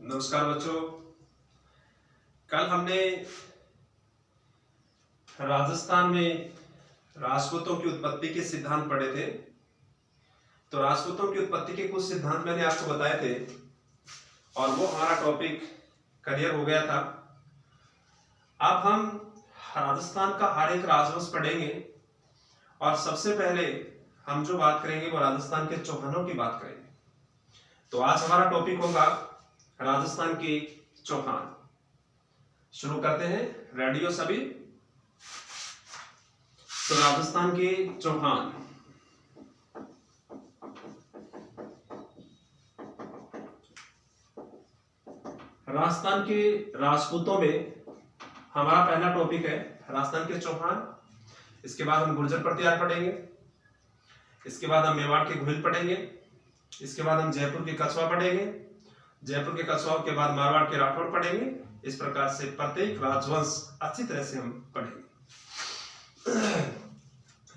नमस्कार बच्चों। कल हमने राजस्थान में राजपूतों की उत्पत्ति के सिद्धांत पढ़े थे। तो राजपूतों की उत्पत्ति के कुछ सिद्धांत मैंने आपको बताए थे और वो हमारा टॉपिक क्लियर हो गया था। अब हम राजस्थान का हर एक राजवंश पढ़ेंगे और सबसे पहले हम जो बात करेंगे वो राजस्थान के चौहानों की बात करेंगे। तो आज हमारा टॉपिक होगा राजस्थान के चौहान। शुरू करते हैं, रेडी हो सभी? तो राजस्थान के चौहान। राजस्थान के राजपूतों में हमारा पहला टॉपिक है राजस्थान के चौहान। इसके बाद हम गुर्जर प्रतिहार पढ़ेंगे, इसके बाद हम मेवाड़ के घुइल पढ़ेंगे, इसके बाद हम जयपुर के कछवा पढ़ेंगे, जयपुर के कछवाओं के बाद मारवाड़ के राठौड़ पढ़ेंगे। इस प्रकार से प्रत्येक राजवंश अच्छी तरह से हम पढ़ेंगे।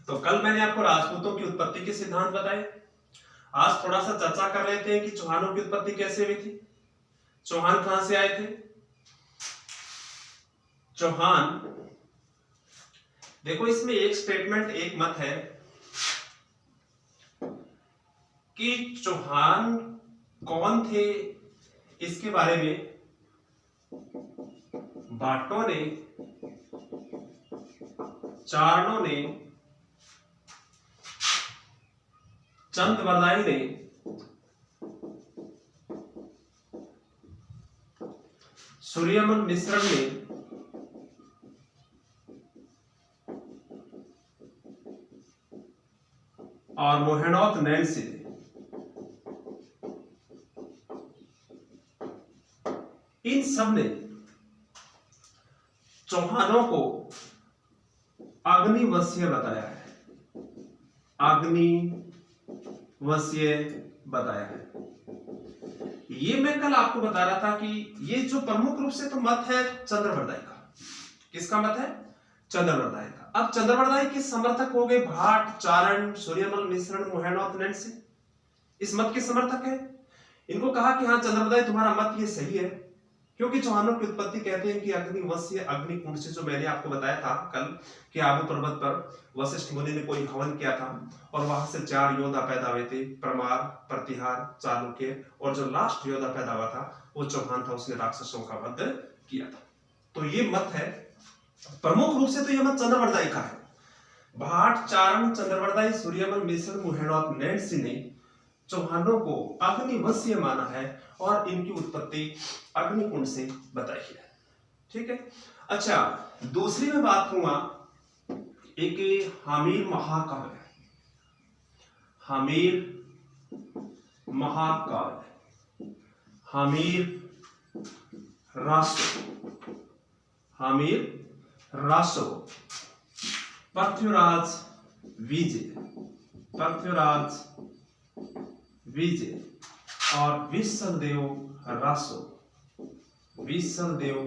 तो कल मैंने आपको राजपूतों की उत्पत्ति के सिद्धांत बताए। आज थोड़ा सा चर्चा कर लेते हैं कि चौहानों की उत्पत्ति कैसे हुई थी, चौहान कहां से आए थे। चौहान, देखो इसमें एक स्टेटमेंट, एक मत है कि चौहान कौन थे, इसके बारे में भाटों ने, चारणों ने, चंदवरदाई ने, सूर्यमल मिश्र ने और मोहेनोत नैन्सी ने, इन सब ने चौहानों को अग्निवंशीय बताया है, अग्निवंशीय बताया है। ये मैं कल आपको बता रहा था कि ये जो प्रमुख रूप से तो मत है चंद्रवरदाई का। किसका मत है? चंद्रवरदाई का। अब चंद्रवरदाई के समर्थक हो गए भाट, चारण, सूर्यमल मिश्र, मोहेनोत नैन्सी। इस मत के समर्थक है। इनको कहा कि हाँ चंद्रवरदाई तुम्हारा मत ये सही है, क्योंकि चौहानों की उत्पत्ति कहते हैं कि अग्निवंशीय, अग्निकुंड से, जो मैंने आपको बताया था कल कि आबू पर्वत पर वशिष्ठ मुनि ने कोई हवन किया था और वहां से 4 योद्धा पैदा हुए थे, परमार, प्रतिहार, चालुक्य, और जो लास्ट योद्धा पैदा हुआ था वो चौहान था, उसने राक्षसों का वध किया था। तो ये मत है, प्रमुख रूप से तो ये मत चंद्रवरदाई का है। भाट, चारण, चंद्रवरदाई, सूर्यमल मिश्र, मोहेनोत नैन्सी ने चौहानों को अग्निवंशीय माना है और इनकी उत्पत्ति अग्निकुंड से बताई है। ठीक है। अच्छा, दूसरी में बात करूंगा एक हमीर महाकाव्य, हमीर महाकाव्य, हमीर रासो, हमीर रासो, पृथ्वीराज विजय, पृथ्वीराज विजय और विश्वदेव रासो, विश्वदेव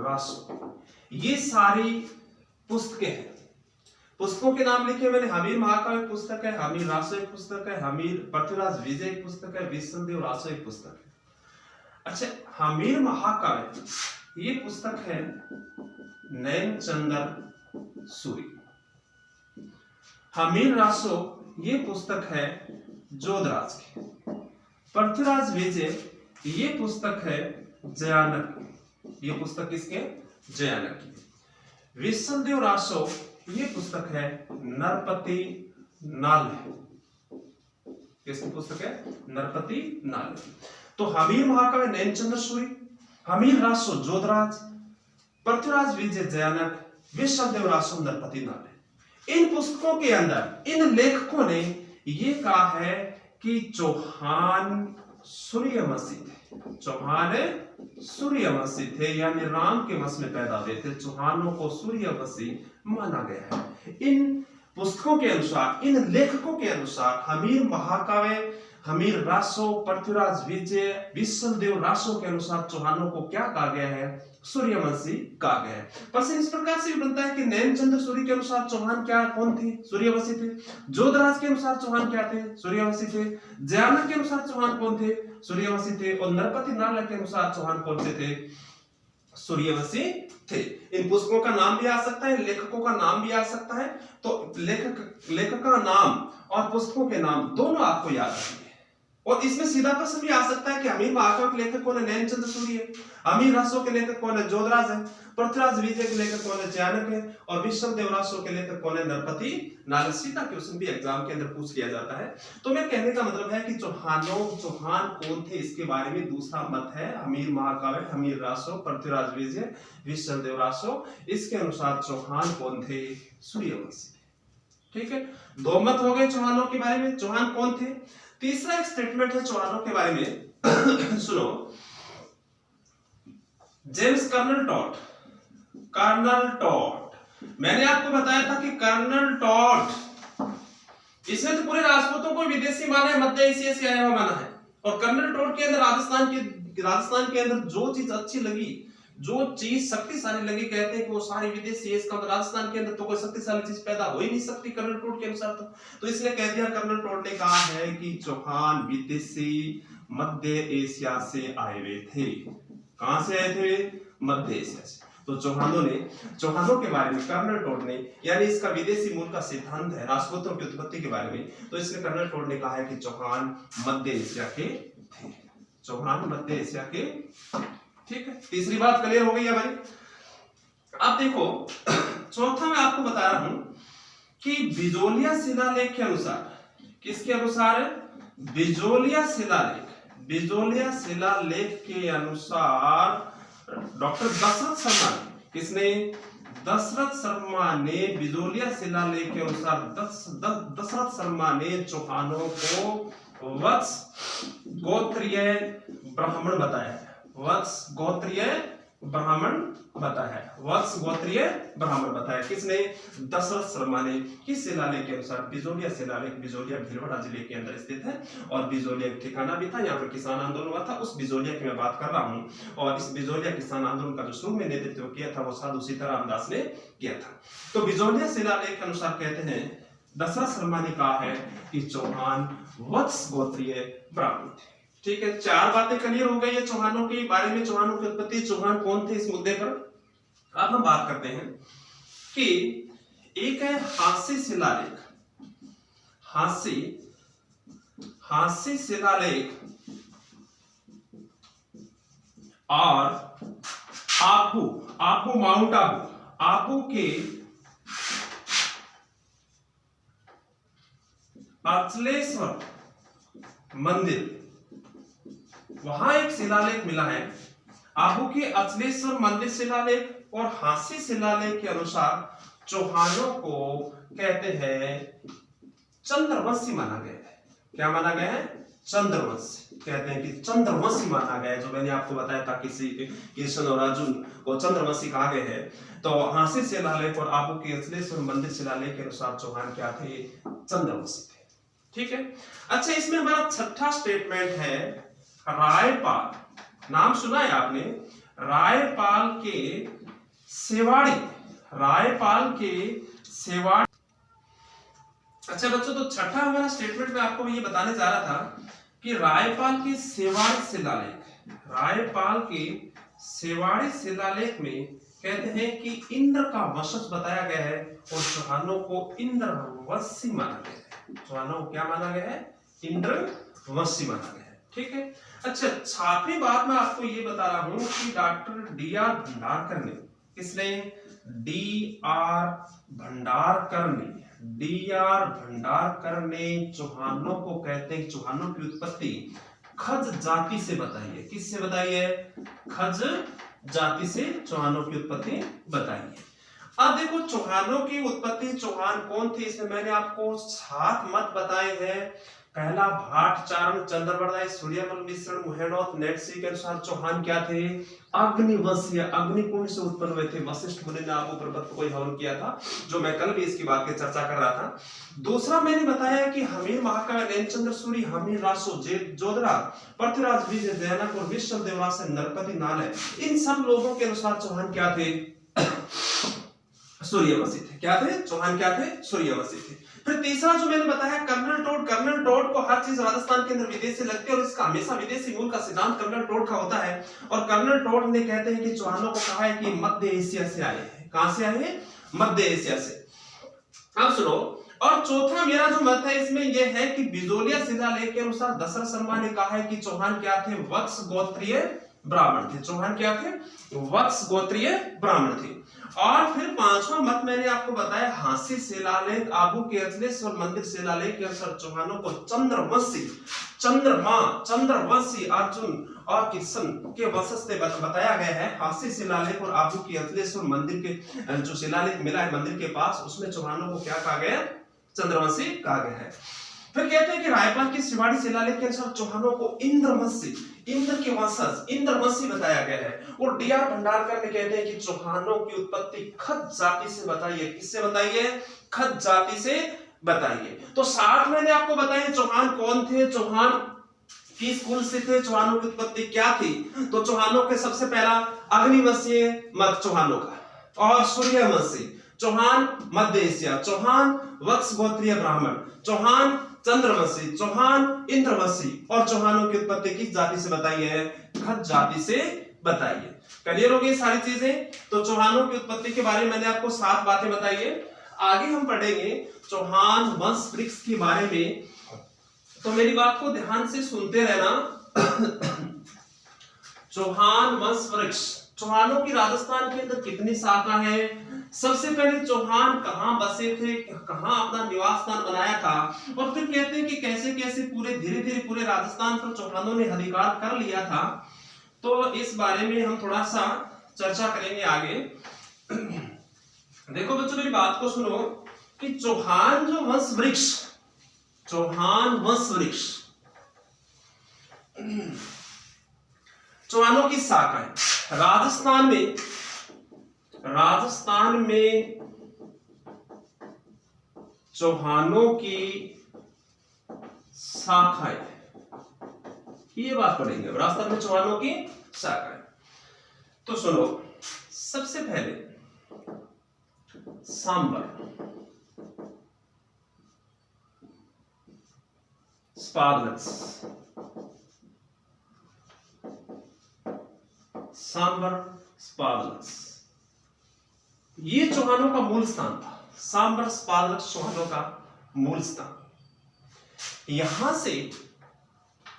रासो, ये सारी पुस्तकें हैं। पुस्तकों के नाम लिखे मैंने, हमीर महाकाव्य पुस्तक है, हमीर रासो एक पुस्तक है, हमीर पृथ्वीराज विजय एक पुस्तक है, विश्वदेव रासो एक पुस्तक है। अच्छा, हमीर महाकाव्य ये पुस्तक है नैनचंद्र सूरी। हमीर रासो ये पुस्तक है जोधराज की। पृथ्वीराज विजय ये पुस्तक है जयानक, ये पुस्तक किसके? जयानक की। विश्वदेव रासो ये पुस्तक है नरपति नाल, किसकी पुस्तक है? नरपति नाल। तो हमीर महाकाव्य नैनचंद्र सूरी, हमीर रासो जोधराज, पृथ्वीराज विजय जयानक, विश्वदेव रासो नरपति नाल। इन पुस्तकों के अंदर इन लेखकों ने ये कहा है कि चौहान सूर्यवंशी थे, चौहान सूर्यवंशी थे, यानी राम के वंश में पैदा हुए थे। चौहानों को सूर्यवंशी माना गया है। इन पुस्तकों के अनुसार, इन लेखकों के अनुसार हमीर महाकाव्य हमीर रासो, पृथ्वीराज विजय, विश्वदेव रासो के अनुसार चौहानों को क्या कहा गया है? सूर्यवंशी कहा गया है। प्रश्न इस प्रकार से भी बनता है कि नैनचंद्र सूर्य के अनुसार चौहान क्या कौन थे? सूर्यवंशी थे। जोधराज के अनुसार चौहान क्या थे? सूर्यवंशी थे। जयानक के अनुसार चौहान कौन थे? सूर्यवंशी थे। और नरपति नाल के अनुसार चौहान कौन से थे? सूर्यवंशी थे। इन पुस्तकों का नाम भी आ सकता है, लेखकों का नाम भी आ सकता है। तो लेखक का नाम और पुस्तकों के नाम दोनों आपको याद रखिए। और इसमें सीधा प्रश्न भी आ सकता है कि हमीर महाकाव्य के लेखक कौन है? नैनचंद्र सूर्य है। हमीर रासो के लेखक कौन है? जोधराज है। पृथ्वीराज विजय के लेखक कौन है? जयानक है। और विश्वदेव रासो के लेखक कौन है? नरपति नाल। सीधा क्वेश्चन भी एग्जाम के अंदर पूछ लिया जाता है। तो मैं कहने का मतलब है कि चौहान कौन थे इसके बारे में दूसरा मत है। हमीर महाकाव्य, हमीर रासो, पृथ्वीराज विजय, विश्वदेव रासो, इसके अनुसार चौहान कौन थे? सूर्यवंशी। ठीक है, दो मत हो गए चौहानों के बारे में। चौहान कौन थे? तीसरा एक स्टेटमेंट है चौहानों के बारे में सुनो। जेम्स कर्नल टॉड, मैंने आपको बताया था कि कर्नल टॉड इसने तो पूरे राजपूतों को विदेशी माना है, मध्य एशिया से आया हुआ माना है। और कर्नल टॉड के अंदर राजस्थान के अंदर जो चीज अच्छी लगी, जो चीज शक्तिशाली लगी, कहते हैं कि वो सारी विदेशी है। इसका राजस्थान के अंदर तो कोई शक्तिशाली चीज पैदा हो ही नहीं सकती कर्नल टॉड के अनुसार। तो इसने कह दिया, कर्नल टॉड ने कहा है कि चौहान विदेशी मध्य एशिया से आए हुए थे। कहां से आए थे? मध्य एशिया से। तो चौहानों के बारे में कर्नल टॉड ने, यानी इसका विदेशी मूल का सिद्धांत है राजपूतों की उत्पत्ति के बारे में, तो इसने कर्नल टॉड ने कहा है कि चौहान मध्य एशिया के थे। चौहान मध्य एशिया के, ठीक है। तीसरी बात क्लियर हो गई हमारी। अब देखो चौथा मैं आपको बता रहा हूं कि बिजोलिया शिलालेख के अनुसार, किसके अनुसार? बिजोलिया शिलालेख के अनुसार डॉक्टर दशरथ शर्मा ने, किसने? दशरथ शर्मा ने बिजोलिया शिलालेख के अनुसार दशरथ शर्मा ने चौहानों को वत्स गोत्रीय ब्राह्मण बताया है। वत्स गोत्रीय ब्राह्मण बताया। किसने? दशरथ शर्मा ने। किस शिलालेख के अनुसार? बिजोलिया शिलालेख। बिजोलिया भीलवाड़ा जिले के अंदर स्थित है और बिजोलिया एक ठिकाना भी था, यहाँ पर किसान आंदोलन हुआ था। उस बिजोलिया की मैं बात कर रहा हूँ। और इस बिजोलिया किसान आंदोलन का जो शुरू में नेतृत्व किया था वो साधु सीताराम दास ने किया था। तो बिजोलिया शिलालेख के अनुसार कहते हैं, दशरथ शर्मा ने कहा है कि चौहान वत्स गोत्रीय ब्राह्मण थे। ठीक है, चार बातें क्लियर हो गई है चौहानों के बारे में, चौहानों की उत्पत्ति, चौहान कौन थे इस मुद्दे पर। अब हम बात करते हैं कि एक है हास्य शिलालेख। हास्य शिलालेख और आबू माउंट आबू के अचलेश्वर मंदिर, वहां एक शिलालेख मिला है। आबू के अचलेश्वर मंदिर शिलालेख और हास्य शिलालेख के अनुसार चौहानों को कहते हैं चंद्रवंशी माना गया है। क्या माना गया है? चंद्रवंशी। कहते हैं कि चंद्रवंशी माना गया है। जो मैंने आपको बताया था किसी कृष्ण और अर्जुन को चंद्रवंशी कहा गया है। तो हास्य शिलालेख और आबू के अचलेश्वर मंदिर शिलालेख के अनुसार चौहान क्या थे? चंद्रवंशी थे। ठीक है, अच्छा इसमें हमारा छठा स्टेटमेंट है रायपाल। नाम सुना है आपने? रायपाल के सेवाड़ी। अच्छा बच्चों, तो छठा हमारा स्टेटमेंट में आपको ये बताने जा रहा था कि रायपाल के सेवाड़ी शिलालेख में कहते हैं कि इंद्र का वंशज बताया गया है और चौहानों को इंद्रवंशी माना गया है। चौहानों को क्या माना गया है? इंद्रवंशी माना गया है। ठीक है, अच्छा छठवीं बात मैं आपको ये बता रहा हूं कि डॉक्टर डी.आर. भंडारकर ने, किसने? डी.आर. भंडारकर ने चौहानों को कहते हैं, चौहानों की उत्पत्ति खज जाति से बताई है। किससे बताई है? खज जाति से चौहानों की उत्पत्ति बताई है। अब देखो चौहानों की उत्पत्ति, चौहान कौन थे, इसमें मैंने आपको 7 मत बताए हैं। पहला भाट चारण चंद्रवरदायी सूर्यमल मिश्रण मुहेणोत नेटसी के अनुसार चौहान क्या थे? अग्निवंशीय, अग्निकुंड से उत्पन्न हुए थे। वशिष्ठ मुनि ने आबू पर्वत को हवन किया था, जो मैं कल भी इसकी बात की चर्चा कर रहा था। दूसरा मैंने बताया कि हमीर महाकाव्य नेमचंद्र सूरी, हमीर रासो, जोधरा, पृथ्वीराज विजय, जैनक और विश्व देवराज से नरपति नाल, इन सब लोगों के अनुसार चौहान क्या थे? सूर्यवंशी थे। क्या थे? चौहान क्या थे? सूर्यवंशी थे। फिर तीसरा जो मैंने बताया कर्नल टोड, कर्नल टोड को हर चीज राजस्थान के अंदर विदेशी लगती है और इसका हमेशा विदेशी मूल का सिद्धांत कर्नल टोड का होता है। और कर्नल टोड ने कहते हैं कि चौहानों को कहा है कि मध्य एशिया से आए हैं। कहां से आए हैं? मध्य एशिया से। अब सुनो, और चौथा मेरा जो मत है इसमें यह है कि बिजोलिया शिलालेख के अनुसार दशरथ शर्मा ने कहा है कि चौहान क्या थे? वत्स गोत्रीय ब्राह्मण थे। चौहान क्या थे? वत्स गोत्रीय ब्राह्मण थे। और फिर पांचवा मत मैंने आपको बताया हांसी शिलालेख, आबू के अचलेश्वर मंदिर शिलालेख के अनुसार चौहानों को चंद्रवंशी, चंद्रवंशी अर्जुन और किशन के वंशज से बताया गया है। हांसी शिलालेख और आबू के अचलेश्वर मंदिर के जो शिलालेख मिला है मंदिर के पास, उसमें चौहानों को क्या कहा गया? चंद्रवंशी कहा गया है। फिर कहते हैं कि रायपाल की शिवाड़ी शिलालेख के अनुसार चौहानों को इंद्रवंशी, इंद्र के वंशज इंद्रवंशी बताया गया है। और डीआर भंडारकर ने कहते हैं कि चौहानों की उत्पत्ति खत जाति से बताइए। किससे बताइए? खत जाति से बताइए। तो 60 मैंने आपको बताया चौहान कौन थे, चौहान किस कुल से थे, चौहानों की उत्पत्ति क्या थी। तो चौहानों के सबसे पहला अग्निवंशीय मत चौहानों का, और सूर्यवंशी चौहान मध्य एशिया, चौहान वत्स गोत्रीय ब्राह्मण, चौहान चंद्रवंशी, चौहान इंद्रवंशी, और चौहानों की उत्पत्ति किस जाति से बताई है? खत जाति से बताइए। क्लियर हो गई सारी चीजें। तो चौहानों की उत्पत्ति के बारे में मैंने आपको 7 बातें बताई है। आगे हम पढ़ेंगे चौहान वंश वृक्ष के बारे में, तो मेरी बात को ध्यान से सुनते रहना। चौहान वंश वृक्ष, चौहानों की राजस्थान के अंदर कितनी शाखा है? सबसे पहले चौहान कहां बसे थे, कहां अपना निवास स्थान बनाया था, और फिर कहते हैं कि कैसे कैसे पूरे धीरे धीरे पूरे राजस्थान पर चौहानों ने अधिकार कर लिया था। तो इस बारे में हम थोड़ा सा चर्चा करेंगे आगे। देखो बच्चों मेरी बात को सुनो कि चौहान जो वंश वृक्ष, चौहान वंश वृक्ष चौहानों की शाखा है। राजस्थान में चौहानों की शाखा है, ये बात पढ़ेंगे। राजस्थान में चौहानों की शाखा है। तो सुनो, सबसे पहले सांबर, स्पार्लक्स, सांबर स्पार्लक्स, ये चौहानों का मूल स्थान था। सांबर स्पार्लक्स चौहानों का मूल स्थान। यहां से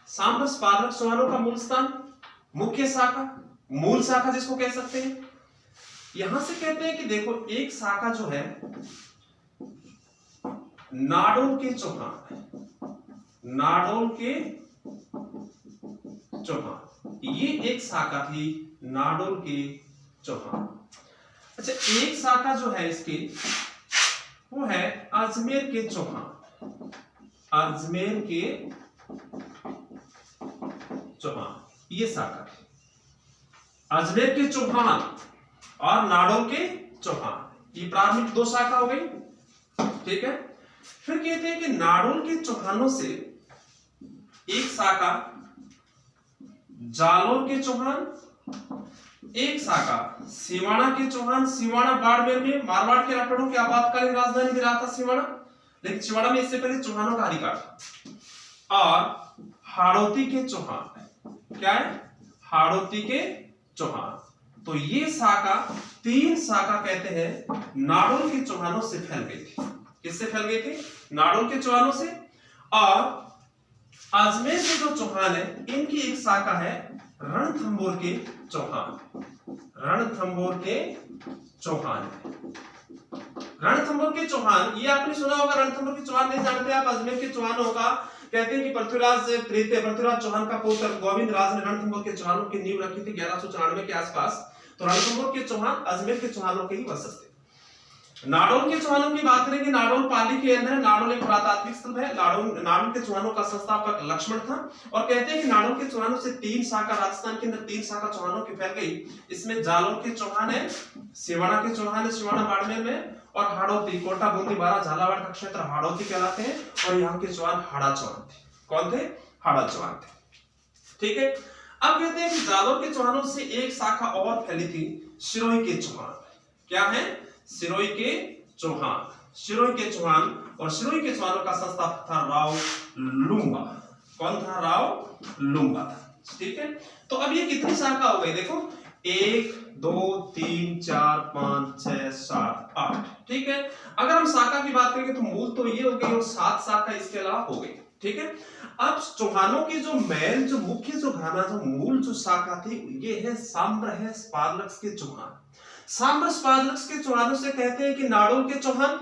सांबर स्पार्लक्स चौहानों का मूल स्थान, मुख्य शाखा, मूल शाखा जिसको कह सकते हैं। यहां से कहते हैं कि देखो एक शाखा जो है नाडोल के चौहान, नाडोल के चौहान, ये एक शाखा थी नाडोल के चौहान। अच्छा, एक शाखा जो है इसकी वो है अजमेर के चौहान, अजमेर के चौहान, ये शाखा थी अजमेर के चौहान और नाडोल के चौहान। ये प्राथमिक 2 शाखा हो गई, ठीक है। फिर कहते हैं कि नाडोल के चौहानों से एक शाखा जालोर के चौहान, एक शाखा सिवाना के चौहान। सिवाना बाड़मेर में मारवाड़ के राठौड़ों की आपातकालीन राजधानी भी रहा था सिवाना, लेकिन सिवाना में इससे पहले चौहानों का अधिकार था। और हाड़ौती के चौहान, क्या है? हाड़ौती के चौहान। तो ये शाखा 3 शाखा कहते हैं नाडोल के चौहानों से फैल गई थी। किससे फैल गई थी? नाडोल के चौहानों से। और अजमेर के जो चौहान है इनकी एक शाखा है रणथंभौर के चौहान, रणथंभौर के चौहान, रणथंभौर के चौहान। ये आपने सुना होगा, रणथंभौर के चौहान नहीं जानते आप? अजमेर के चौहानों का कहते हैं कि पृथ्वीराज तृतीय, पृथ्वीराज चौहान का पुत्र गोविंद राज ने रणथंभौर के चौहानों की नींव रखी थी 1194 के आसपास। तो रणथंभौर के चौहान अजमेर के चौहानों के ही वंशज थे। नाडोल के चौहानों की बात करेंगे, नाडोल पाली के अंदर, नाडोल एक पुरातात्विक स्थल है। नाडोल के चौहानों का संस्थापक लक्ष्मण था। और कहते हैं कि नाडोल के चौहानों से 3 शाखा, राजस्थान के अंदर 3 शाखा चौहानों की फैल गई। इसमें जालोर के चौहान है, सिवाना के चौहान है सिवाना बाड़मेर में, और हाड़ौती, कोटा, बूंदी, बारा, झालावाड़ का क्षेत्र हाड़ौती कहलाते हैं और यहाँ के चौहान हाड़ा चौहान थे। कौन थे? हाड़ा चौहान थे। ठीक है। अब कहते हैं कि जालोर के चौहानों से एक शाखा और फैली थी, सिरोही के चौहान। क्या है? सिरोही के चौहान। सिरोही के चौहान, और सिरोही के चौहानों का संस्थापक था राव लुम्बा। कौन था? राव लुम्बा था। ठीक है। तो अब ये कितनी शाखा हो गई? देखो 1 2 3 4 5 6 7 8। ठीक है। अगर हम शाखा की बात करेंगे तो मूल तो ये हो गई और 7 शाखा इसके अलावा हो गई। ठीक है। अब चौहानों की जो मेन, जो मुख्य, जो घराना, जो मूल जो शाखा थी, ये है सांबर है स्पार्लक्स के चौहान। सांबर स्पार्लक्स के चौहानों से कहते हैं कि नाडोल के चौहान,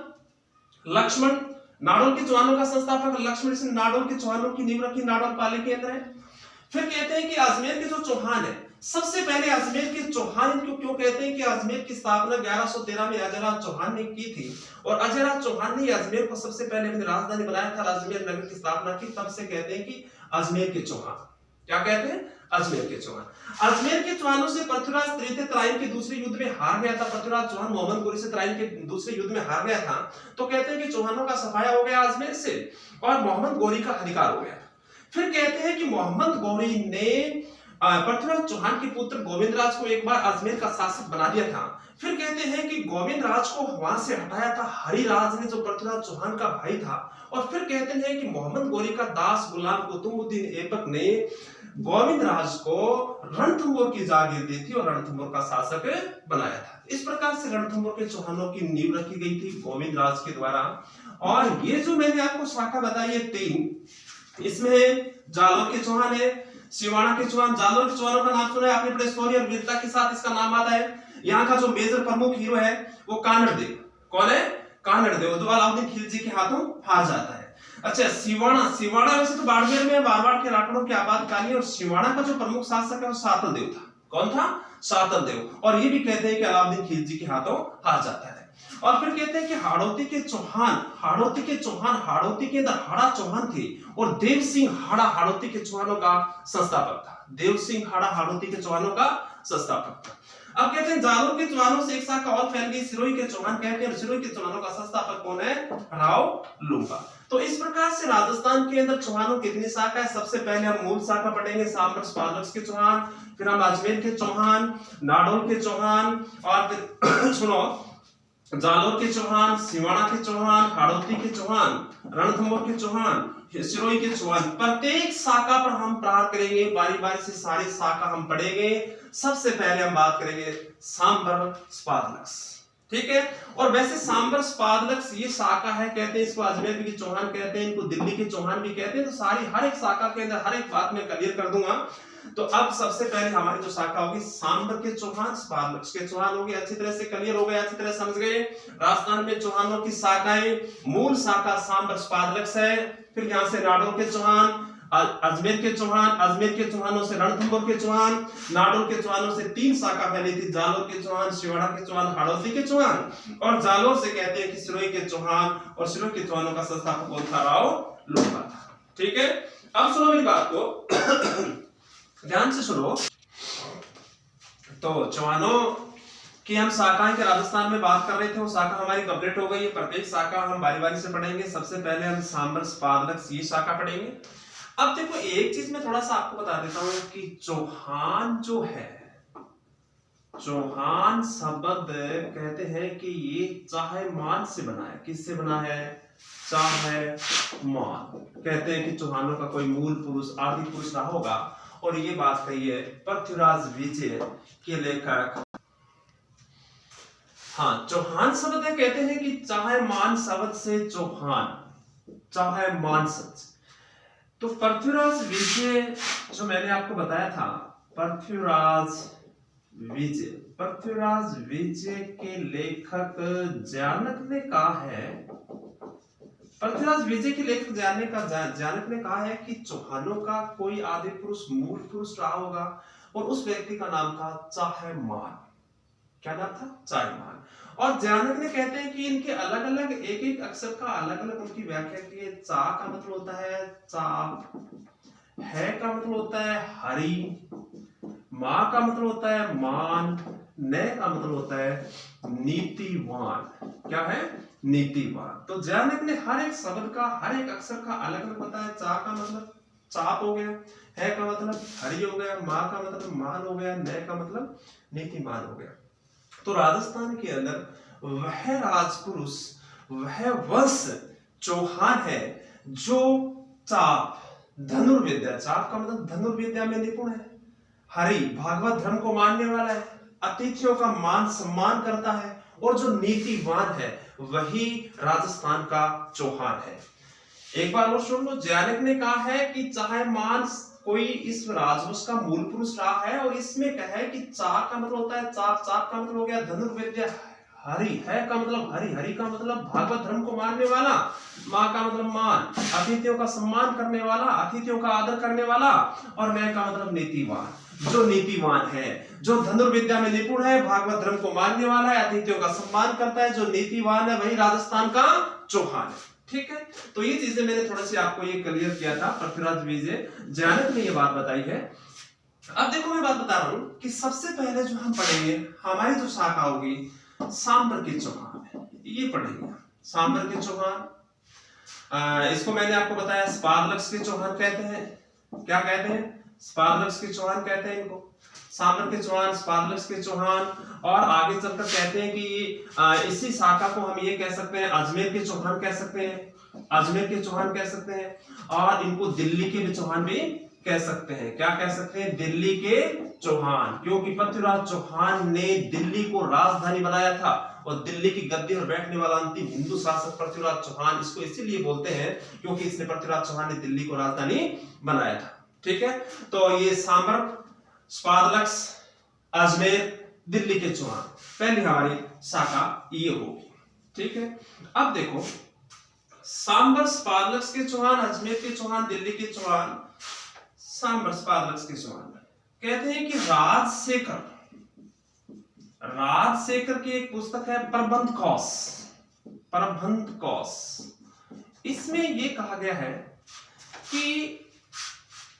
लक्ष्मण, नाडोल के चौहानों का संस्थापक लक्ष्मण से नाडोल के चौहानों की नींव रखी, नाडोल पाली के अंदर है। फिर कहते हैं कि अजमेर के जो चौहान है, सबसे पहले अजमेर के चौहान, इनको क्यों कहते हैं कि अजमेर की स्थापना 1113 में अजयराज चौहान ने की थी और अजयराज चौहान ने अजमेर को सबसे पहले अपनी राजधानी बनाया था, अजमेर नगर की स्थापना की, तब से कहते हैं कि अजमेर के चौहान। क्या कहते हैं? अजमेर के चौहान। अजमेर के चौहानों से पृथ्वीराज तृतीय तराइन के दूसरे युद्ध में हार गया था। पृथ्वीराज चौहान मोहम्मद गोरी से तराइन के दूसरे युद्ध में हार गया था, तो कहते हैं कि चौहानों का सफाया हो गया अजमेर से और मोहम्मद गोरी का अधिकार हो गया। फिर कहते हैं कि मोहम्मद गोरी ने पृथ्वीराज चौहान के पुत्र गोविंद राज को एक बार अजमेर का शासक बना दिया था। फिर कहते हैं कि गोविंद राज को वहां से हटाया था हरिराज ने, जो पृथ्वीराज चौहान का भाई था। और फिर कहते हैं कि मोहम्मद गोरी का दास गुलाम कुतुबुद्दीन ऐबक ने गोविंद राज को रणथंभौर की जागीर दी थी और रणथंभौर का शासक बनाया था। इस प्रकार से रणथंभौर के चौहानों की नींव रखी गई थी गोविंद राज के द्वारा। और ये जो मैंने आपको शाखा बताई है 3, इसमें जालोर के चौहान है, सिवाना के चौहान। जालोर के चौहानों का नाम सुना है आपने, बड़े शौर्य और वीरता के साथ इसका नाम आता है। यहाँ का जो मेजर प्रमुख हीरो है वो कानड़देव। कौन है? कानड़देव, जो अलाउद्दीन खिलजी के हाथों हार जाता है। अच्छा, सिवाना, सिवाना वैसे तो बाड़मेर में मारवाड़ के राठौड़ों की आबादकारी, और सिवाना का जो प्रमुख शासक है वो सातल देव था। कौन था? सातल देव। और ये भी कहते हैं कि अलाउद्दीन खिलजी के हाथों हार जाता है। और फिर कहते हैं कि हाड़ौती के चौहान, हाड़ौती के चौहान, हाड़ौती के अंदर हाड़ा चौहान थे और देव सिंह हाड़ा हाड़ौती के चौहानों का संस्थापक था। देव सिंह हाड़ा हाड़ौती के चौहानों का संस्थापक था। अब कहते हैं जालोर के चौहानों से एक शाखा और फैल गई, सिरोही के चौहान कहते हैं, और सिरोही के चौहानों का संस्थापक कौन है? राव लुम्बा। तो इस प्रकार से राजस्थान के अंदर चौहानों कितनी शाखा है? सबसे पहले हम मूल शाखा पढ़ेंगे, सांबर स्पार्लक्स के चौहान, फिर हम अजमेर के चौहान, नाडोल के चौहान, और फिर सुनो जालोर के चौहान, सिवाना के चौहान, हाड़ौती के चौहान, रणथंभौर के चौहान, सिरोही के चौहान। प्रत्येक शाखा पर हम प्रहार करेंगे, बारी बारी से सारी शाखा हम पढ़ेंगे। सबसे पहले हम बात करेंगे सांबर स्पार्लक्स। ठीक है। और वैसे सांबर स्पार्लक्स ये शाखा है, कहते हैं इसको अजमेर के चौहान कहते हैं, इनको दिल्ली के चौहान भी कहते हैं। तो सारी हर एक शाखा के अंदर हर एक बात में क्लियर कर दूंगा। तो अब सबसे पहले हमारी जो शाखा होगी सांबर के चौहान, स्पार्लक्स के चौहान होगी। अच्छी तरह से क्लियर हो गए, अच्छी तरह समझ गए। राजस्थान में चौहानों की शाखाएं, मूल शाखा सांबर स्पार्लक्स है, फिर यहां से नाडोल के चौहान, अजमेर के चौहान, अजमेर के चौहानों से रणथंभौर के चौहान, नाडोल के चौहानों से 3 शाखा फैली थी, जालोर के चौहान, सिवाना के चौहान, हाड़ौती के चौहान, और जालोर से कहते हैं कि सिरोही के चौहान, और सिरोही के चौहानों का संस्थापक कौन था? राव लुम्बा था। ठीक है। अब सुनो मेरी बात को ध्यान से सुनो। तो चौहानों की हम शाखाएं के राजस्थान में बात कर रहे थे, वो शाखा हमारी कंप्लीट हो गई है। प्रत्येक शाखा हम बारी बारी से पढ़ेंगे। सबसे पहले हम सांबर स्पार्लक्स ये शाखा पढ़ेंगे। अब देखो एक चीज मैं थोड़ा सा आपको बता देता हूं कि चौहान जो है, चौहान शब्द कहते हैं कि ये चाहे मान से बना है। किससे बना है? चाहे मान। कहते हैं कि चौहानों का कोई मूल पुरुष आदि पुरुष रहा होगा, और ये बात कही है पृथ्वीराज विजय के लेखक। हाँ, चौहान शब्द है, कहते हैं कि चाहे मान शब्द से चौहान, चाहे मान शब्द। तो पृथ्वीराज विजय जो मैंने आपको बताया था, पृथ्वीराज विजय, पृथ्वीराज विजय के लेखक जानक ने कहा है, पृथ्वीराज विजय के लेखक जानक ने कहा है कि चौहानों का कोई आदि पुरुष मूल पुरुष रहा होगा, और उस व्यक्ति का नाम था चाहेमान। क्या नाम था? चाहेमान। और जानक ने कहते हैं कि इनके अलग अलग एक एक अक्षर का अलग अलग उनकी व्याख्या की है। चा का मतलब होता है चाप, है का मतलब होता है हरी, मा का मतलब होता है मान, ने का मतलब होता है नीतिवान। क्या है? नीतिवान। तो जैनिक ने हर एक शब्द का, हर एक अक्षर का अलग अलग बताया। चा का मतलब चाप हो गया, है का मतलब हरि हो गया, मा का मतलब मान हो गया, ने का मतलब नीतिमान हो गया। तो राजस्थान के अंदर वह राजपुरुष, वह वंश चौहान है जो चाप, धनुर्विद्या, चाप का मतलब धनुर्विद्या में निपुण है, हरि भागवत धर्म को मानने वाला है, अतिथियों का मान सम्मान करता है, और जो नीतिवान है वही राजस्थान का चौहान है। एक बार और सुन लो, जैनिक ने कहा है कि चाहे मान कोई इस राजवंश का मूल पुरुष रहा है, और इसमें कहा है कि चाप का मतलब होता है चाप, चाप का मतलब हो गया धनुर्विद्या, हरि है का मतलब हरि, हरि का मतलब भागवत धर्म को मानने वाला, माँ का मतलब मान, अतिथियों का सम्मान करने वाला, अतिथियों का आदर करने वाला, और मैं का मतलब नीतिवान। जो नीतिवान है, जो धनुर्विद्या में निपुण है, भागवत धर्म को मानने वाला है, अतिथियों का सम्मान करता है, जो नीतिवान है, वही राजस्थान का चौहान है। ठीक है, तो ये चीजें मैंने थोड़ा सी आपको ये क्लियर किया था। पृथ्वीराज विजय जैनिक ने ये बात बताई है। अब देखो मैं बात बता रहा हूं कि सबसे पहले जो हम पढ़ेंगे, हमारी जो शाखा होगी सांबर के चौहान, ये पढ़ेंगे सांबर के चौहान। इसको मैंने आपको बताया स्पारलक्स के चौहान कहते हैं। क्या कहते हैं? स्पारलक्स के चौहान कहते हैं इनको, सांबर के चौहान, स्पारलक्स के चौहान। और आगे चलकर कहते हैं कि इसी शाखा को हम ये कह सकते हैं अजमेर के चौहान कह सकते हैं, अजमेर के चौहान कह सकते हैं, और इनको दिल्ली के भी चौहान भी कह सकते हैं। क्या कह सकते हैं? दिल्ली के चौहान, क्योंकि पृथ्वीराज चौहान ने दिल्ली को राजधानी बनाया था, और दिल्ली की गद्दी पर बैठने वाला अंतिम हिंदू शासक पृथ्वीराज चौहान। इसको इसीलिए बोलते हैं क्योंकि इसने पृथ्वीराज चौहान ने दिल्ली को राजधानी बनाया था। ठीक है, तो ये सांबर, स्पारलक्स, अजमेर, दिल्ली के चौहान पहली हमारी शाखा ये होगी। ठीक है, अब देखो सांबर, स्पारलक्स के चौहान, अजमेर के चौहान, दिल्ली के चौहान, सांबर, स्पारलक्स के चौहान कहते हैं कि राजशेखर की एक पुस्तक है प्रबंध कौश। इसमें यह कहा गया है कि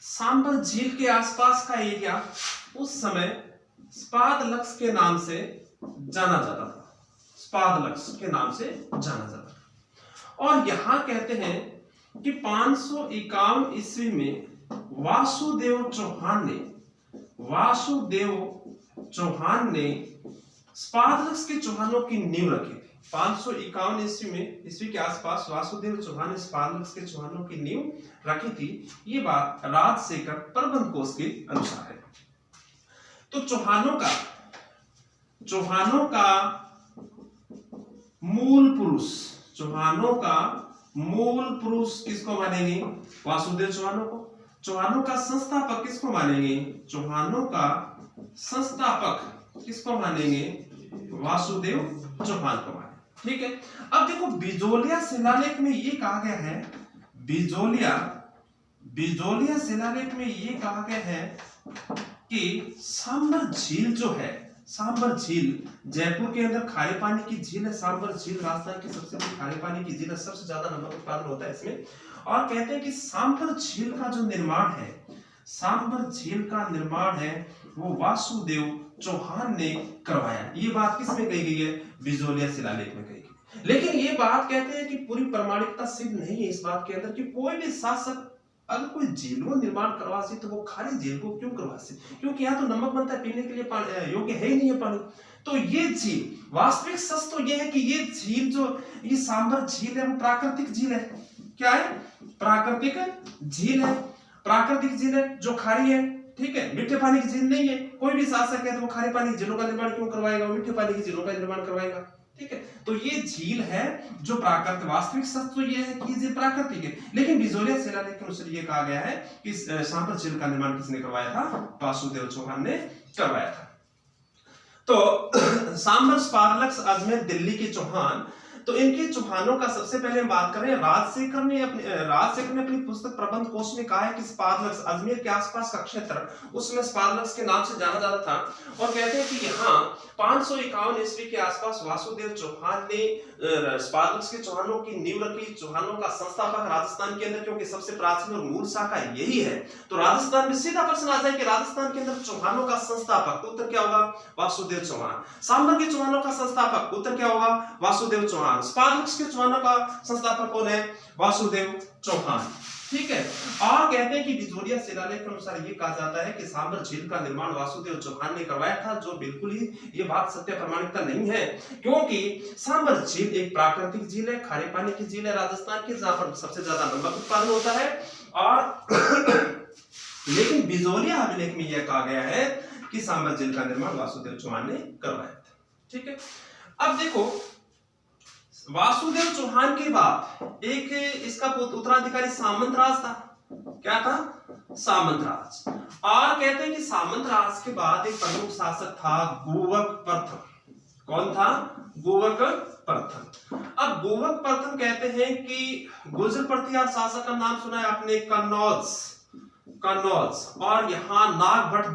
सांबर झील के आसपास का एरिया उस समय स्पारलक्स के नाम से जाना जाता था, स्पारलक्स के नाम से जाना जाता था। और यहां कहते हैं कि 551 ईस्वी में वासुदेव चौहान ने स्पारलक्स के चौहानों की नींव रखी थी। 551 ईस्वी के आसपास वासुदेव चौहान ने स्पारलक्स के चौहानों की नींव रखी थी। ये बात राजशेखर प्रबंध कोश के अनुसार है। तो चौहानों का मूल पुरुष किसको मानेंगे? वासुदेव चौहानों को। चौहानों का संस्थापक किसको मानेंगे? चौहानों का संस्थापक किसको मानेंगे? वासुदेव चौहान को मानेंगे। ठीक है, अब देखो बिजोलिया शिलालेख में ये कहा गया है, बिजोलिया शिलालेख में ये कहा गया है कि सांबर झील जो है, सांबर झील जयपुर के अंदर खारे पानी की झील है। सांबर झील राजस्थान की सबसे बड़ी खारे पानी की झील है, सबसे ज्यादा नमक उत्पादन होता है इसमें। और कहते हैं कि सांबर झील का जो निर्माण है, सांबर झील का निर्माण है वो वासुदेव चौहान ने करवाया। ये बात किसमें कही गई है? बिजोलिया शिलालेख में कही गई। लेकिन ये बात कहते हैं कि पूरी प्रामाणिकता सिद्ध नहीं है इस बात के अंदर कि कोई भी शासक अगर कोई झील को निर्माण करवासी तो वो खाली झील को क्यों करवासी? क्योंकि यहाँ तो नमक बनता है, पीने के लिए योग्य है ही नहीं है पानी। तो ये झील, वास्तविक सच तो ये है कि ये झील जो ये सांबर झील है वो प्राकृतिक झील है। क्या है? प्राकृतिक झील है, प्राकृतिक झील है जो खारी है। ठीक है, मीठे पानी की झील नहीं है। कोई भी शासक है तो वो खारे पानी की झीलों का निर्माण क्यों करवाएगा? वो मीठे पानी की झीलों का निर्माण करवाएगा। ठीक है, तो ये झील है जो प्राकृतिक, वास्तविक सच तो ये है कि ये प्राकृतिक है। लेकिन बिजोलिया शिलालेख के अनुसार ये कहा गया है कि सांबर झील का निर्माण किसने करवाया था? वासुदेव चौहान ने करवाया था। तो सांबर, स्पारलक्स, अजमेर, दिल्ली के चौहान तो इनके चौहानों का सबसे पहले हम बात करें, राजशेखर ने अपनी पुस्तक प्रबंध कोश में कहा है कि स्पार्लक्स अजमेर के आसपास का क्षेत्र उसमें स्पार्लक्स के नाम से जाना जाता था, और कहते हैं कि यहाँ 551 ईस्वी के आसपास वासुदेव चौहान ने स्पार्लक्स के चौहानों की नींव रखी। चौहानों का संस्थापक राजस्थान के अंदर, क्योंकि सबसे प्राचीन और मूल शाखा यही है, तो राजस्थान में सीधा प्रश्न आ जाए कि राजस्थान के अंदर चौहानों का संस्थापक, उत्तर क्या होगा? वासुदेव चौहान। सांभर के चौहानों का संस्थापक, उत्तर क्या होगा? वासुदेव चौहान। स्पार्लक्स के चौहानों का संस्थापक कौन है? वासुदेव चौहान। ठीक है। और कहते हैं कि बिजोरिया शिलालेख के अनुसार ये कहा जाता है कि सांभर झील का निर्माण वासुदेव चौहान ने करवाया था, जो बिल्कुल ही ये बात सत्य प्रमाणिकता नहीं है, क्योंकि सांभर झील एक प्राकृतिक झील है, खारे पानी की झील है राजस्थान की, जहां पर सबसे ज्यादा नमक उत्पादन होता है। और लेकिन बिजोरिया अभिलेख में यह कहा गया है कि सांभर झील का निर्माण वासुदेव चौहान ने करवाया था। ठीक है। अब देखो, वासुदेव चौहान के बाद एक इसका उत्तराधिकारी सामंतराज था। क्या था? सामंतराज। और कहते हैं कि सामंतराज के बाद एक प्रमुख शासक था गोवक प्रथम। कौन था? गोवक प्रथम। अब गोवक प्रथम कहते हैं कि गुर्जर प्रतिहार शासक का नाम सुना है आपने? कन्नौज। और यहाँ नागभट्ट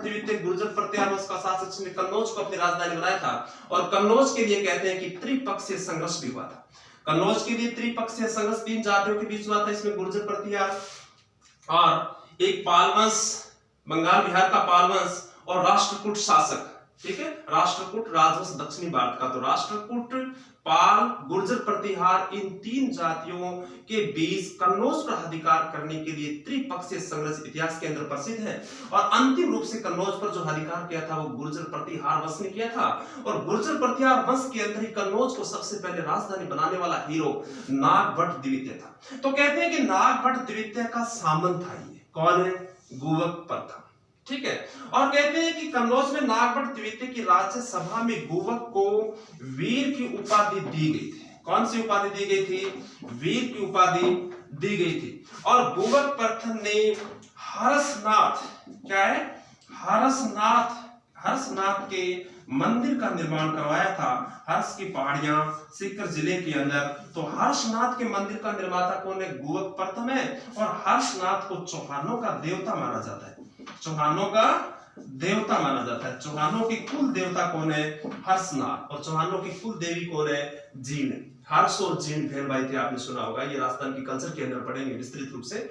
द्वितीय गुर्जर प्रतिहार वंश का शासक, जिसने कन्नौज को अपनी राजधानी बनाया था। और कन्नौज के लिए कहते हैं कि त्रिपक्षीय संघर्ष भी हुआ था। कन्नौज के लिए त्रिपक्षीय संघर्ष 3 जातियों के बीच हुआ था। इसमें गुर्जर प्रतिहार और एक पाल वंश, बंगाल बिहार का पाल वंश, और राष्ट्रकूट शासक। ठीक है। राष्ट्रकूट राजवंश दक्षिणी भारत का, तो राष्ट्रकूट, पाल, गुर्जर प्रतिहार, इन 3 जातियों के बीच कन्नौज पर अधिकार करने के लिए त्रिपक्षीय संघर्ष इतिहास के अंदर प्रसिद्ध है। और अंतिम रूप से कन्नौज पर जो अधिकार किया था वो गुर्जर प्रतिहार वंश ने किया था। और गुर्जर प्रतिहार वंश के अंदर ही कन्नौज को सबसे पहले राजधानी बनाने वाला हीरो नागभट्ट द्वितीय था। तो कहते हैं कि नागभट्ट द्वितीय का सामंत था ये। कौन है? गोवक प्रथम। ठीक है। और कहते हैं कि कन्नौज में नागभट्ट द्वितीय की राज्यसभा में गोवक को वीर की उपाधि दी गई थी। कौन सी उपाधि दी गई थी? वीर की उपाधि दी गई थी। और गोवक प्रथम ने हर्षनाथ, क्या है? हर्षनाथ के मंदिर का निर्माण करवाया था। हर्ष की पहाड़ियां सीकर जिले के अंदर। तो हर्षनाथ के मंदिर का निर्माता कौन है? गोवक प्रथम है। और हर्षनाथ को चौहानों का देवता माना जाता है। चौहानों का देवता माना जाता है। चौहानों की कुल देवता कौन है? हर्षनाथ। और चौहानों की कुल देवी कौन है? जीण। हर्ष और जीण बहन भाई थे, आपने सुना होगा, ये राजस्थान की कल्चर के अंदर पढ़ेंगे विस्तृत रूप से।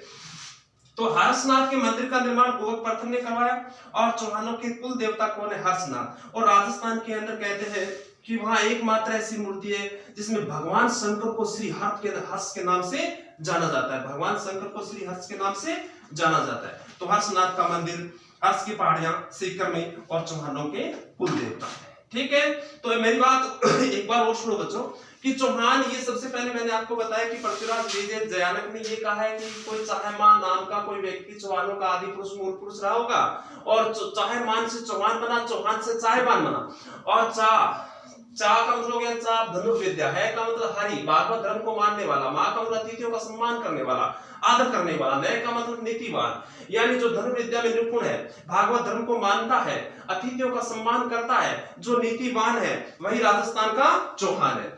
तो हर्षनाथ के मंदिर का निर्माण गोवक प्रथम ने करवाया। और चौहानों के कुल देवता कौन है? हर्षनाथ। और राजस्थान के अंदर कहते हैं कि वहां एकमात्र ऐसी मूर्ति है जिसमें भगवान शंकर को श्री हर्ष के नाम से जाना जाता है। भगवान शंकर को श्री हर्ष के नाम से जाना जाता है। तो हर्षनाथ का मंदिर, हर्ष की पहाड़ियां सीकर में, और चौहानों के कुल देवता। ठीक है। तो मेरी बात एक बार और सुनो बच्चों कि चौहान, ये सबसे पहले मैंने आपको बताया कि पृथ्वीराज विजय जयानक ने ये कहा है कि कोई चाहेमान नाम का कोई व्यक्ति चौहानों का आदि पुरुष मूल पुरुष रहा होगा, और चाहेमान से चौहान बना, चौहान से चाहेमान बना। और चा का मतलब हो गया चा धनुर्विद्या, है का मतलब हरि, भागवत धर्म को मानने वाला, माँ का मतलब अतिथियों का सम्मान करने वाला, आदर करने वाला, नय का मतलब नीतिवान, यानी जो धनुर्विद्या में निपुण है, भागवत धर्म को मानता है, अतिथियों का सम्मान करता है, जो नीतिवान है, वही राजस्थान का चौहान है।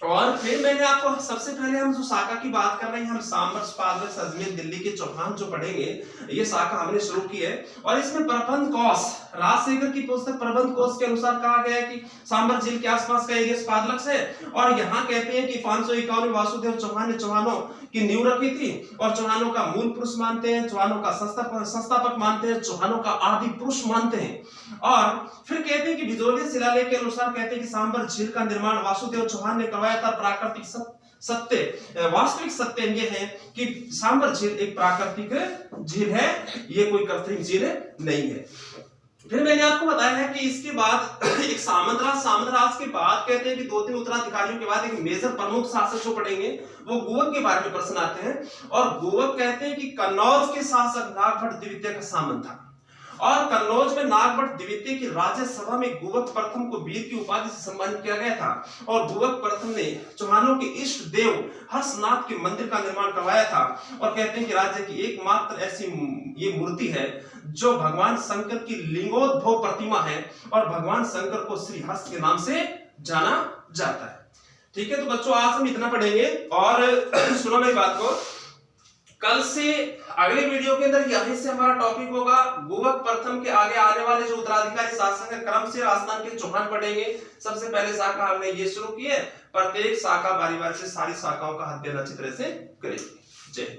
और फिर मैंने आपको सबसे पहले हम जो शाखा की बात कर रहे हैं, हम सांभर, स्पार्लक्स, अजमेर, दिल्ली के चौहान जो पढ़ेंगे, ये शाखा हमने शुरू की है। और इसमें प्रबंध कोश, राजशेखर की पुस्तक प्रबंध कोश के अनुसार कहा गया है कि सांभर झील के आसपास का एरिया स्पार्लक्स है। और यहाँ कहते हैं कि 551 में वासुदेव चौहान ने चौहानों की नींव रखी थी, और चौहानों का मूल पुरुष मानते हैं, चौहानों का संस्थापक मानते हैं, चौहानों का आदि पुरुष मानते हैं। और फिर कहते हैं कि बिजोरिया शिलालेख के अनुसार कहते हैं कि सांभर झील का निर्माण वासुदेव चौहान ने करवाया था। प्राकृतिक सत्य, वास्तविक सत्य ये है कि सांभर झील एक प्राकृतिक झील है, ये कोई कृत्रिम झील नहीं है। फिर मैंने आपको बताया है कि इसके बाद एक सामंतराज के बाद कहते हैं कि 2-3 उत्तराधिकारियों के बाद एक मेजर प्रमुख शासक जो पढ़ेंगे वो गोवक के बारे में प्रश्न आते हैं। और गोवक कहते हैं कि कन्नौज के शासक नागभट्ट द्वितीय का सामंत था। और कन्नौज में नागभट्ट द्वितीय की राज्यसभा में गुवक प्रथम को वीर की उपाधि से सम्मानित किया गया था और गुवक प्रथम ने चौहानों के इष्ट देव हर्षनाथ के मंदिर का निर्माण करवाया था और कहते हैं कि राज्य की एकमात्र ऐसी ये मूर्ति है जो भगवान शंकर की लिंगोद्भव प्रतिमा है और भगवान शंकर को श्री हर्ष के नाम से जाना जाता है। ठीक है, तो बच्चों आज हम इतना पढ़ेंगे और सुनो मेरी बात को, कल से अगले वीडियो के अंदर यहीं से हमारा टॉपिक होगा गुवक प्रथम के आगे आने वाले जो उत्तराधिकारी शासन के क्रम से राजस्थान के चौहान पढ़ेंगे। सबसे पहले शाखा हमने ये शुरू की है, प्रत्येक शाखा बारी बारी से सारी शाखाओं का अध्ययन अच्छी तरह से करेंगे। जय